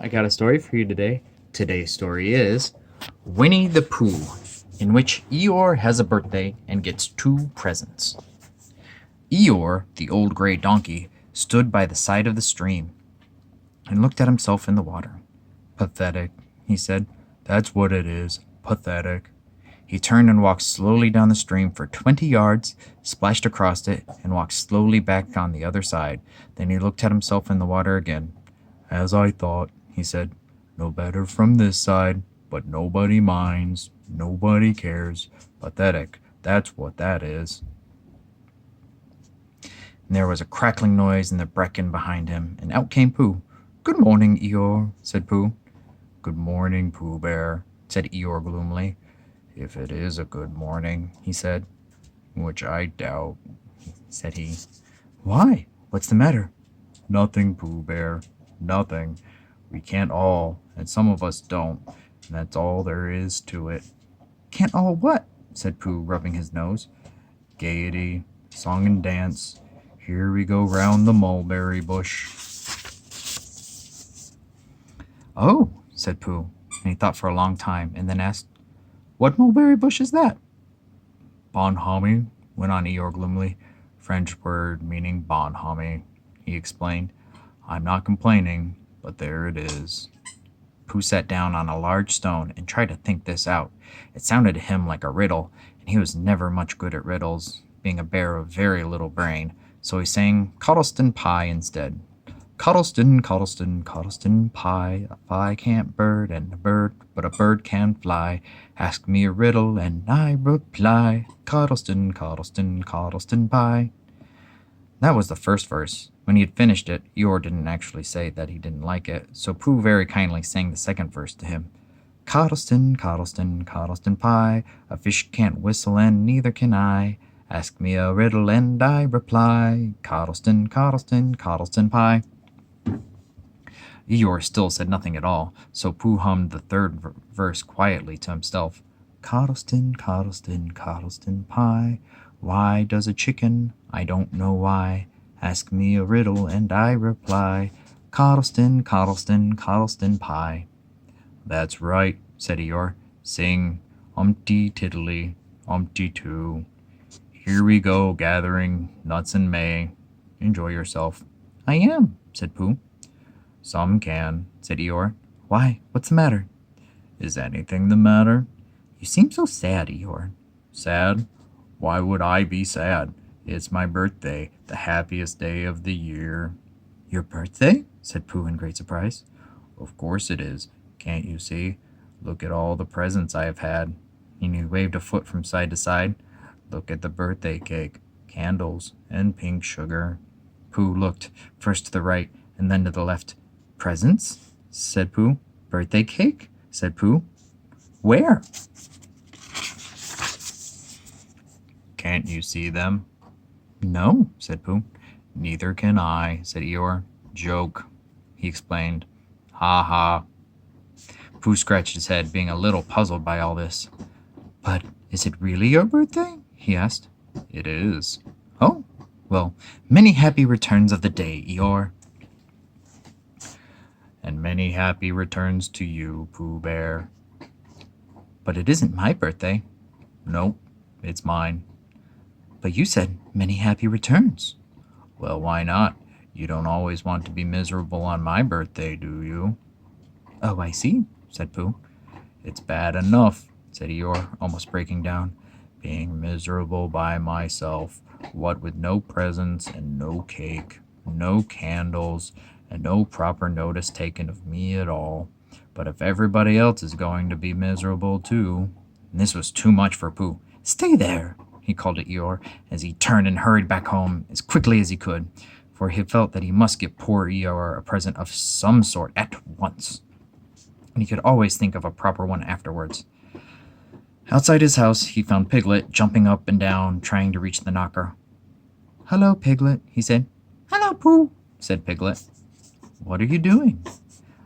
I got a story for you today. Today's story is Winnie-the-Pooh, in which Eeyore has a birthday and gets two presents. Eeyore, the old gray donkey, stood by the side of the stream and looked at himself in the water. Pathetic, he said. That's what it is. Pathetic. He turned and walked slowly down the stream for 20 yards, splashed across it, and walked slowly back on the other side. Then he looked at himself in the water again. As I thought, he said. No better from this side, but nobody minds. Nobody cares. Pathetic. That's what that is. And there was a crackling noise in the bracken behind him, and out came Pooh. Good morning, Eeyore, said Pooh. Good morning, Pooh Bear, said Eeyore gloomily. If it is a good morning, he said. Which I doubt, said he. Why? What's the matter? Nothing, Pooh Bear. Nothing. We can't all, and some of us don't, and that's all there is to it. Can't all what? Said Pooh, rubbing his nose. Gaiety, song and dance. Here we go round the mulberry bush. Oh, said Pooh, and he thought for a long time, and then asked, What mulberry bush is that? Bonhomie, went on Eeyore gloomily. French word meaning bonhomie, he explained. I'm not complaining, but there it is. Pooh sat down on a large stone and tried to think this out. It sounded to him like a riddle, and he was never much good at riddles, being a bear of very little brain, so he sang Cottleston Pie instead. Cottleston, Cottleston, Cottleston Pie, a pie can't bird, and a bird, but a bird can fly. Ask me a riddle, and I reply, Cottleston, Cottleston, Cottleston Pie. That was the first verse. When he had finished it, Eeyore didn't actually say that he didn't like it, so Pooh very kindly sang the second verse to him. Cottleston, Cottleston, Cottleston Pie, a fish can't whistle and neither can I. Ask me a riddle and I reply, Cottleston, Cottleston, Cottleston Pie. Eeyore still said nothing at all, so Pooh hummed the third verse quietly to himself. Cottleston, Cottleston, Cottleston Pie. Why does a chicken? I don't know why. Ask me a riddle and I reply, Cottleston, Cottleston, Cottleston Pie. That's right, said Eeyore. Sing umpty tiddly, umpty too. Here we go gathering nuts in May. Enjoy yourself. I am, said Pooh. Some can, said Eeyore. Why? What's the matter? Is anything the matter? You seem so sad, Eeyore. Sad? Why would I be sad? It's my birthday, the happiest day of the year. Your birthday? Said Pooh in great surprise. Of course it is. Can't you see? Look at all the presents I have had. And he waved a foot from side to side. Look at the birthday cake, candles, and pink sugar. Pooh looked, first to the right and then to the left. Presents? Said Pooh. Birthday cake? Said Pooh. Where? Can't you see them? No, said Pooh. Neither can I, said Eeyore. Joke, he explained. Ha ha. Pooh scratched his head, being a little puzzled by all this. But is it really your birthday? He asked. It is. Oh, well, many happy returns of the day, Eeyore. And many happy returns to you, Pooh Bear. But it isn't my birthday. Nope, it's mine. But you said many happy returns. Well, why not? You don't always want to be miserable on my birthday, do you? Oh, I see, said Pooh. It's bad enough, said Eeyore, almost breaking down. Being miserable by myself, what with no presents and no cake, no candles, and no proper notice taken of me at all. But if everybody else is going to be miserable too. And this was too much for Pooh. Stay there, he called to Eeyore, as he turned and hurried back home as quickly as he could, for he felt that he must give poor Eeyore a present of some sort at once, and he could always think of a proper one afterwards. Outside his house, he found Piglet jumping up and down, trying to reach the knocker. Hello, Piglet, he said. Hello, Pooh, said Piglet. What are you doing?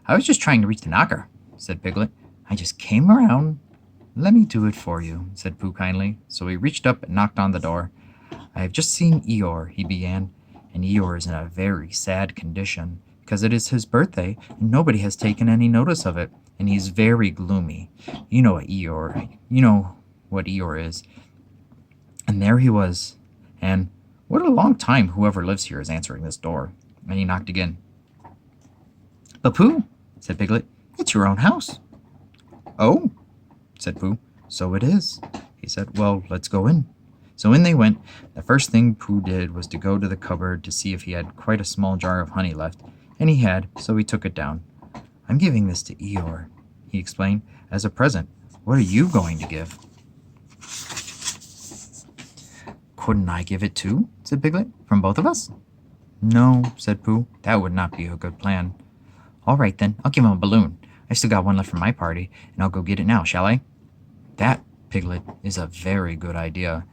I was just trying to reach the knocker, said Piglet. I just came around. Let me do it for you, said Pooh kindly, so he reached up and knocked on the door. I have just seen Eeyore, he began, and Eeyore is in a very sad condition, because it is his birthday, and nobody has taken any notice of it, and he's very gloomy. You know what Eeyore is. And there he was. And what a long time whoever lives here is answering this door. And he knocked again. "But Pooh," said Piglet, "it's your own house." "Oh," said Pooh, "so it is." He said, "Well, let's go in." So in they went. The first thing Pooh did was to go to the cupboard to see if he had quite a small jar of honey left. And he had, so he took it down. "I'm giving this to Eeyore," he explained, "as a present. What are you going to give?" "Couldn't I give it too?" said Piglet. "From both of us?" "No," said Pooh. "That would not be a good plan." "All right, then. I'll give him a balloon. I still got one left from my party, and I'll go get it now, shall I?" "That, Piglet, is a very good idea.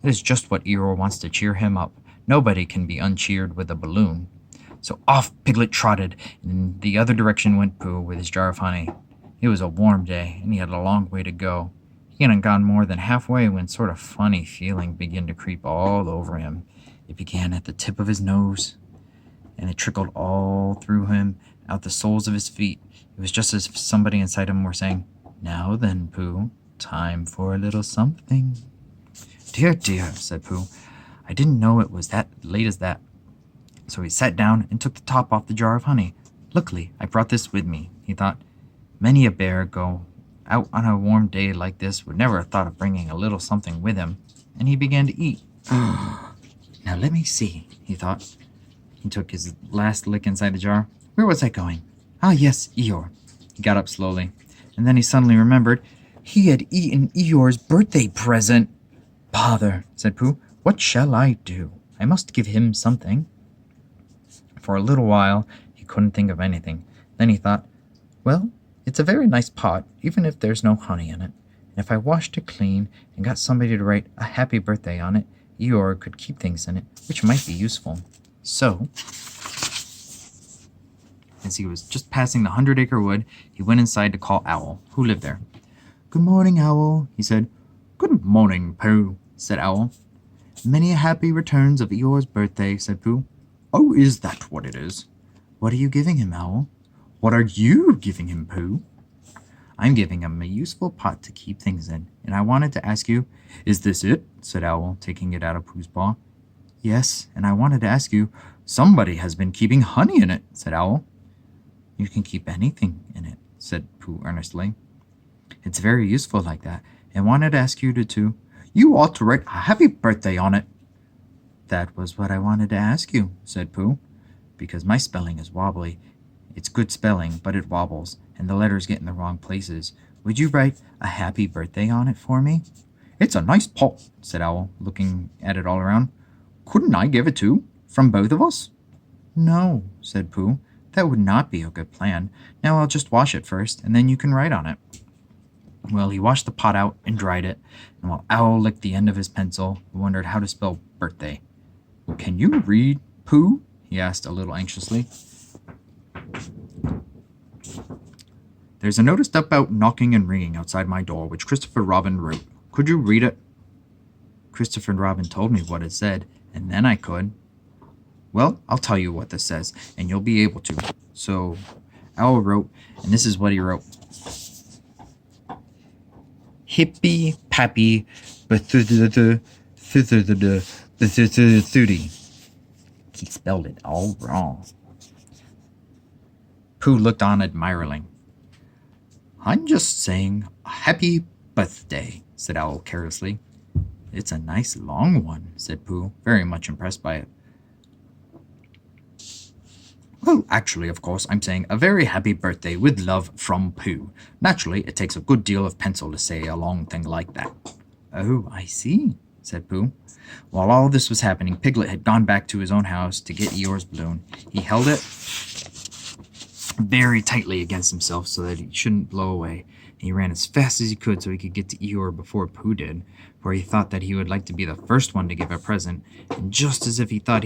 It is just what Eeyore wants to cheer him up. Nobody can be uncheered with a balloon." So off Piglet trotted, and in the other direction went Pooh with his jar of honey. It was a warm day, and he had a long way to go. He hadn't gone more than halfway when sort of funny feeling began to creep all over him. It began at the tip of his nose, and it trickled all through him, out the soles of his feet. It was just as if somebody inside him were saying, "Now then, Pooh, time for a little something." "Dear, dear," said Pooh. "I didn't know it was that late as that." So he sat down and took the top off the jar of honey. "Luckily, I brought this with me," he thought. "Many a bear go out on a warm day like this would never have thought of bringing a little something with him." And he began to eat. "Now let me see," he thought. He took his last lick inside the jar. Where was I going? Ah, yes, Eeyore. He got up slowly, and then he suddenly remembered he had eaten Eeyore's birthday present. "Bother," said Pooh. "What shall I do? I must give him something." For a little while he couldn't think of anything. Then he thought, "Well, it's a very nice pot, even if there's no honey in it. And if I washed it clean and got somebody to write a happy birthday on it, Eeyore could keep things in it, which might be useful." So, as he was just passing the 100-acre wood, he went inside to call Owl, who lived there. "Good morning, Owl," he said. "Good morning, Pooh," said Owl. "Many a happy returns of Eeyore's birthday," said Pooh. "Oh, is that what it is?" "What are you giving him, Owl?" "What are you giving him, Pooh?" "I'm giving him a useful pot to keep things in, and I wanted to ask you—" "Is this it?" said Owl, taking it out of Pooh's paw. "Yes, and I wanted to ask you—" "Somebody has been keeping honey in it," said Owl. "You can keep anything in it," said Pooh earnestly. "It's very useful like that, and wanted to ask you to— "You ought to write a happy birthday on it." "That was what I wanted to ask you," said Pooh, "because my spelling is wobbly. It's good spelling, but it wobbles, and the letters get in the wrong places. Would you write a happy birthday on it for me?" "It's a nice pot," said Owl, looking at it all around. "Couldn't I give it too, from both of us?" "No," said Pooh. "That would not be a good plan. Now I'll just wash it first, and then you can write on it." Well, he washed the pot out and dried it, and while Owl licked the end of his pencil, he wondered how to spell birthday. "Can you read, Pooh?" he asked a little anxiously. "There's a notice about knocking and ringing outside my door, which Christopher Robin wrote. Could you read it?" "Christopher Robin told me what it said, and then I could." "Well, I'll tell you what this says, and you'll be able to." So Owl wrote, and this is what he wrote. "Hippy Pappy Thooty." He spelled it all wrong. Pooh looked on admiringly. "I'm just saying a happy birthday," said Owl carelessly. "It's a nice long one," said Pooh, very much impressed by it. "Well, actually, of course, I'm saying a very happy birthday with love from Pooh. Naturally, it takes a good deal of pencil to say a long thing like that." "Oh, I see," said Pooh. While all this was happening, Piglet had gone back to his own house to get Eeyore's balloon. He held it very tightly against himself so that it shouldn't blow away. He ran as fast as he could so he could get to Eeyore before Pooh did, for he thought that he would like to be the first one to give a present, and just as if he thought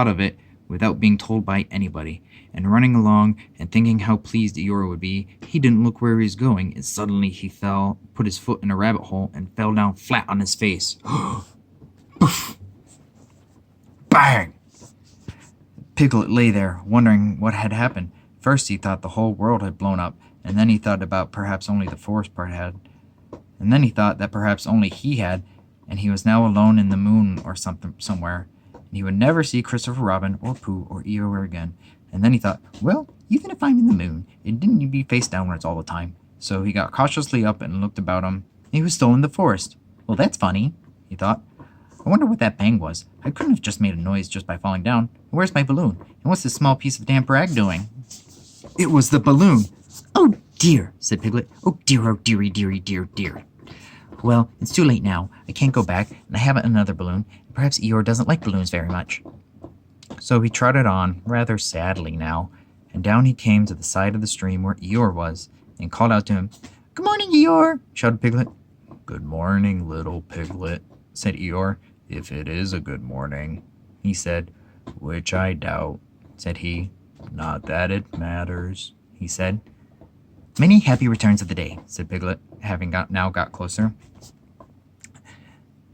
of it without being told by anybody, and running along and thinking how pleased Eeyore would be, he didn't look where he was going, and suddenly he put his foot in a rabbit hole and fell down flat on his face. Poof! Bang! Piglet lay there, wondering what had happened. First he thought the whole world had blown up, and then he thought about perhaps only the forest part had. And then he thought that perhaps only he had, and he was now alone in the moon or somewhere, and he would never see Christopher Robin or Pooh or Eeyore again. And then he thought, well, even if I'm in the moon, it didn't need to be face downwards all the time. So he got cautiously up and looked about him. He was still in the forest. Well, that's funny, he thought. I wonder what that bang was. I couldn't have just made a noise just by falling down. Where's my balloon? And what's this small piece of damp rag doing? It was the balloon. Oh dear, said Piglet. Oh dearie, dear. Well, it's too late now. I can't go back, and I haven't another balloon. Perhaps Eeyore doesn't like balloons very much. So he trotted on, rather sadly now, and down he came to the side of the stream where Eeyore was, and called out to him. Good morning, Eeyore, shouted Piglet. Good morning, little Piglet, said Eeyore. If it is a good morning, he said. Which I doubt, said he. Not that it matters, he said. Many happy returns of the day, said Piglet, having now got closer.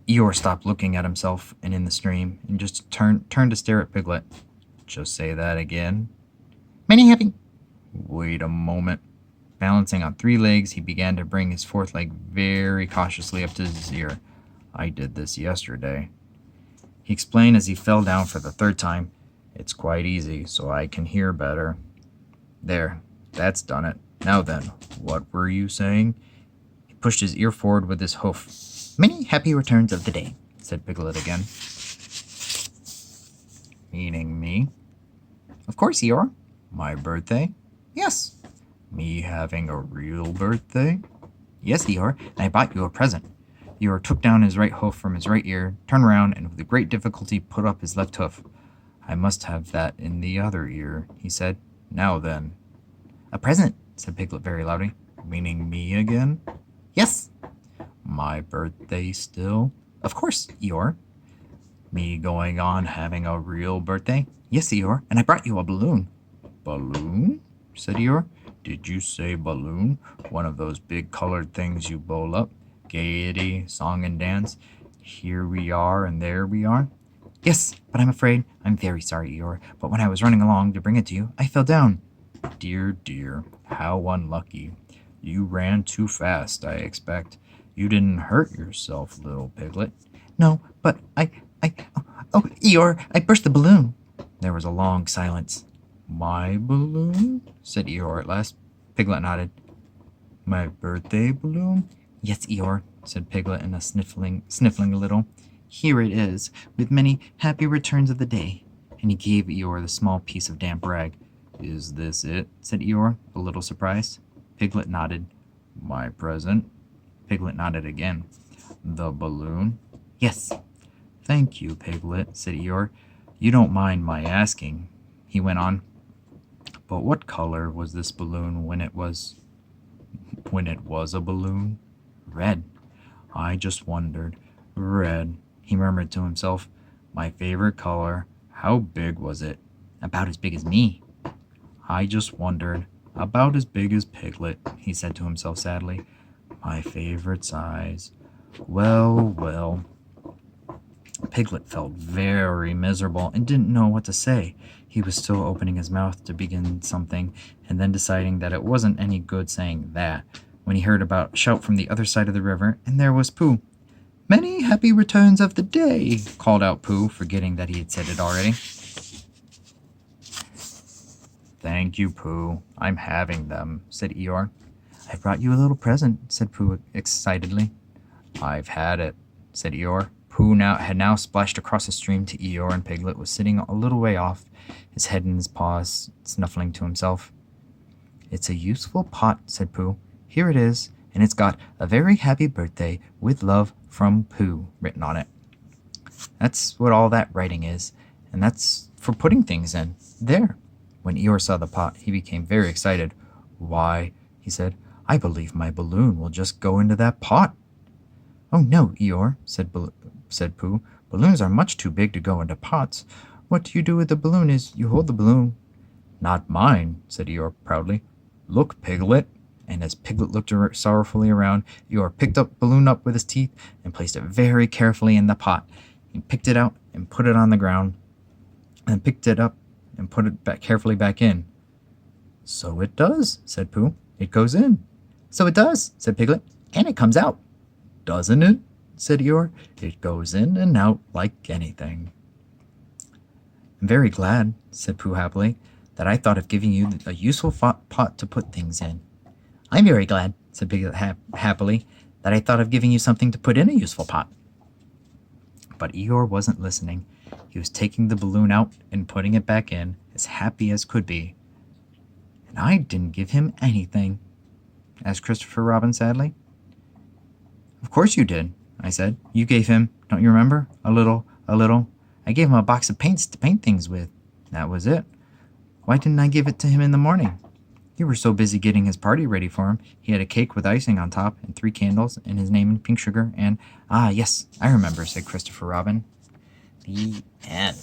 Eeyore stopped looking at himself and in the stream, and just turned to stare at Piglet. Just say that again. Many happy... Wait a moment. Balancing on 3 legs, he began to bring his 4th leg very cautiously up to his ear. I did this yesterday, he explained as he fell down for the 3rd time. It's quite easy, so I can hear better. There, that's done it. Now then, what were you saying? He pushed his ear forward with his hoof. Many happy returns of the day, said Piglet again. Meaning me? Of course, Eeyore. My birthday? Yes. Me having a real birthday? Yes, Eeyore, and I bought you a present. Eeyore took down his right hoof from his right ear, turned around, and with great difficulty put up his left hoof. I must have that in the other ear, he said. Now then. A present, said Piglet very loudly. Meaning me again? Yes. My birthday still? Of course, Eeyore. Me going on having a real birthday? Yes, Eeyore, and I brought you a balloon. Balloon? Said Eeyore. Did you say balloon? One of those big colored things you bowl up? Gaiety, song and dance. Here we are and there we are. Yes, but I'm afraid, I'm very sorry, Eeyore, but when I was running along to bring it to you, I fell down. Dear, how unlucky. You ran too fast, I expect. You didn't hurt yourself, little Piglet. No, but oh, Eeyore, I burst the balloon. There was a long silence. My balloon? Said Eeyore at last. Piglet nodded. My birthday balloon? Yes, Eeyore, said Piglet in a sniffling a little. Here it is, with many happy returns of the day. And he gave Eeyore the small piece of damp rag. Is this it? Said Eeyore, a little surprised. Piglet nodded. My present? Piglet nodded again. The balloon? Yes. Thank you, Piglet, said Eeyore. You don't mind my asking, he went on. But what color was this balloon when it was a balloon? Red. I just wondered. Red, he murmured to himself. My favorite color. How big was it? About as big as me. I just wondered. About as big as Piglet, he said to himself sadly. My favorite size. Well. Piglet felt very miserable and didn't know what to say. He was still opening his mouth to begin something, and then deciding that it wasn't any good saying that, when he heard a shout from the other side of the river, and there was Pooh. Many happy returns of the day, called out Pooh, forgetting that he had said it already. Thank you, Pooh. I'm having them, said Eeyore. I've brought you a little present, said Pooh excitedly. I've had it, said Eeyore. Pooh had now splashed across the stream to Eeyore, and Piglet was sitting a little way off, his head in his paws, snuffling to himself. It's a useful pot, said Pooh. Here it is, and it's got a very happy birthday with love from Pooh written on it. That's what all that writing is, and that's for putting things in. There. When Eeyore saw the pot, he became very excited. Why, he said, I believe my balloon will just go into that pot. Oh no, Eeyore, said Pooh. Balloons are much too big to go into pots. What you do with the balloon is you hold the balloon. Not mine, said Eeyore proudly. Look, Piglet. And as Piglet looked sorrowfully around, Eeyore picked the balloon up with his teeth and placed it very carefully in the pot. He picked it out and put it on the ground, and picked it up and put it back carefully back in. So it does, said Pooh. It goes in. So it does, said Piglet. And it comes out. Doesn't it? Said Eeyore. It goes in and out like anything. I'm very glad, said Pooh happily, that I thought of giving you a useful pot to put things in. I'm very glad, said Piglet happily, that I thought of giving you something to put in a useful pot. But Eeyore wasn't listening. He was taking the balloon out and putting it back in, as happy as could be. And I didn't give him anything, asked Christopher Robin sadly. Of course you did, I said. You gave him, don't you remember? A little. I gave him a box of paints to paint things with. That was it. Why didn't I give it to him in the morning? You were so busy getting his party ready for him. He had a cake with icing on top and 3 candles and his name in pink sugar and... Ah, yes, I remember, said Christopher Robin. The end.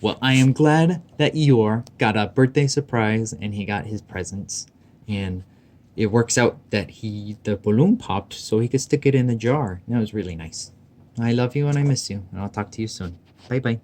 Well, I am glad that Eeyore got a birthday surprise and he got his presents. And it works out that the balloon popped so he could stick it in the jar. That was really nice. I love you and I miss you. And I'll talk to you soon. Bye-bye.